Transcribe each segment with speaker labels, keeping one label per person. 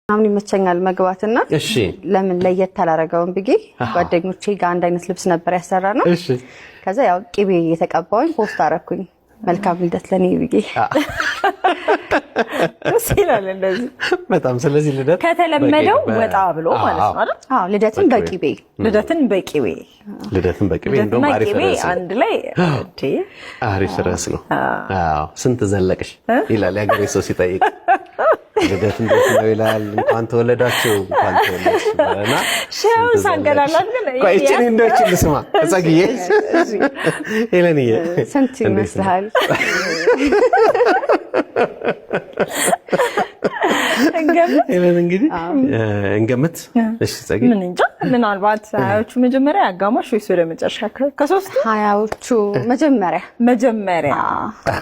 Speaker 1: አሁን ይመቸኛል መግባትና
Speaker 2: እሺ
Speaker 1: ለምን ለየት አላረጋውም ብዬ ጓደኞቼ ጋር አንድ አይነት ልብስ ነበር ያሰራነው እሺ ከዛ ያው ቅቤ የተቀባውኝ ፖስት አረኩኝ መልካም ልደት ለኔ ብዬ
Speaker 3: ሲላል እንደዚህ
Speaker 2: በጣም ስለዚህ ልደት
Speaker 3: ከተለመደው ወጣ ብሎ ማለት ነው አይደል
Speaker 1: አዎ ልደትን በቅቤ
Speaker 2: እንደውም አሪፍ ራስ
Speaker 3: አንድ ላይ እንዴ
Speaker 2: አሪፍ ራስ ነው አዎ ስንት ዘለቅሽ ይላል ያገሬ ሰው ሲጠይቅ ልደት እንዴት ነው ይላል እንኳን ተወለዳችሁ እንኳን ተወለድሽና
Speaker 3: ሻው ሳንገላላል ግን
Speaker 2: ቆይቼ እንደዚህ ልስማ እዛግዬ ሄለንዬ
Speaker 1: ስንት ይመስልሃል
Speaker 2: እንገምት እሺ ጸጊ
Speaker 3: ምን እንጃ ምናልባት ሀያዎቹ መጀመሪያ አጋማሽ ወይስ ወደ መጨረሻ ከሶስቱ
Speaker 1: ሀያዎቹ መጀመሪያ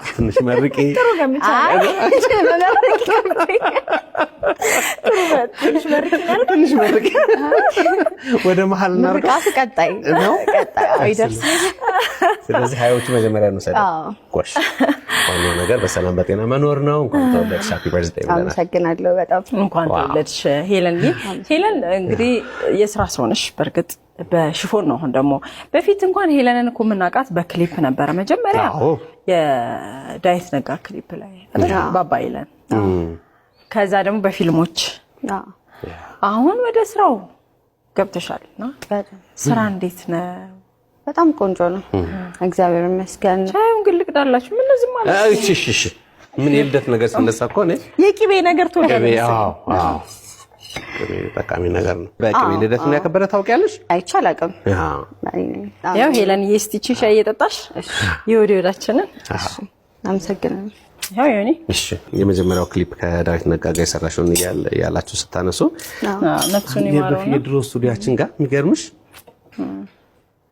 Speaker 2: ትንሽ መርቂ
Speaker 3: ጥሩ ገምቻለሁ
Speaker 2: ትንሽ መርቂ ወደ መሃል
Speaker 1: ምርቃቱ ቀጣይ አይደርስ
Speaker 2: ስለዚህ ሀያዎቹ መጀመሪያ ነው ሰደ ቆሽ ዋናው ነገር በሰላም በጤና መኖር ነው እንኳን ተወለድሽ ሃፒ በርዝዴይ ብለናል
Speaker 1: አመሰግናለሁ በጣም
Speaker 3: እንኳን ተወለድሽ ሄለን እንግዲህ የስራ ሰው ነሽ በርግጥ በሽፎን ነው አሁን ደግሞ በፊት እንኳን ሄለንን እኮ የምናውቃት በክሊፕ ነበር መጀመሪያ የዳዊት ነጋ ክሊፕ ላይ ባባ ሄለን ከዛ ደግሞ በፊልሞች አሁን ወደ ስራው ገብተሻልና ስራ እንዴት ነው
Speaker 1: በጣም ቆንጆ ነው እግዚአብሔር ይመስገን
Speaker 3: ቻዩን ግልቅዳላችሁ ምን ዝም ማለት
Speaker 2: እሺ ምን የልደት ነገር ሲነሳ እኮ ነው
Speaker 3: የቂቤ ነገር ተወለደ
Speaker 2: አዎ ቅቤ ጠቃሚ ነገር ነው በቅቤ ልደት ነው ያከበረ ታውቂያለሽ
Speaker 1: አይቻላቅም
Speaker 3: ያው ሄለን እስቲ ሻይ እየጠጣሽ ይወዲወዳችንን
Speaker 1: አመሰግናለሁ
Speaker 3: ያው የኔ
Speaker 2: እሺ የመጀመሪያው ክሊፕ ከዳዊት ነጋ ጋር የሰራሽው ያላችሁ ስታነሱ
Speaker 3: ነፍሱን ይማረው
Speaker 2: የድሮ ስቱዲያችን ጋር የሚገርምሽ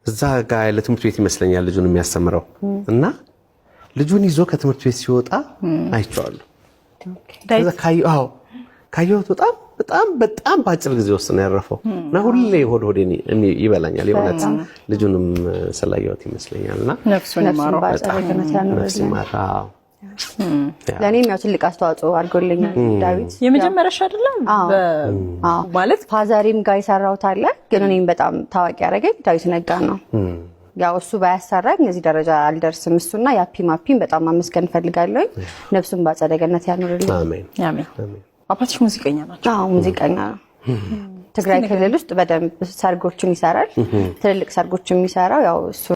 Speaker 2: እዛ ጋር ለትምህርት ቤት ይመስለኛል ልጁን የሚያስተምረው እና ልጁን ይዞ ከትምህርት ቤት ሲወጣ አይቻለሁ ከዛ ካየሁት በጣም ባጭር ጊዜ ውስጥ ነው ያረፈው እና ሁሌ ሆዴን ይበላኛል የእውነት ልጁንም ስላየሁት ይመስለኛልና
Speaker 3: ነፍሱን ይማረው
Speaker 2: ይማረው
Speaker 1: ለኔም ያው ትልቅ አስተዋጽኦ አድርጎልኛል ዳዊት
Speaker 3: የመጀመሪያሽ አይደለም
Speaker 1: ማለት ፋዘሪም ጋር ይሰራውት አለ ግን እኔም በጣም ታዋቂ ያደረገኝ ዳዊት ነጋ ነው ያው እሱ ባያሰራኝ እዚህ ደረጃ አልደርስም እሱና ያፒማፒን በጣም አመስገን ፈልጋለሁ ነፍሱን ባጸደ ገነት ያኑርልኝ
Speaker 3: አሜን አባትሽ ሙዚቀኛ ናቸው
Speaker 1: አዎ ሙዚቀኛ ነው ትግራይ ክልል ውስጥ በደንብ ሰርጎችን ይሰራል ትልልቅ ሰርጎችን የሚሰራው ያው እሱ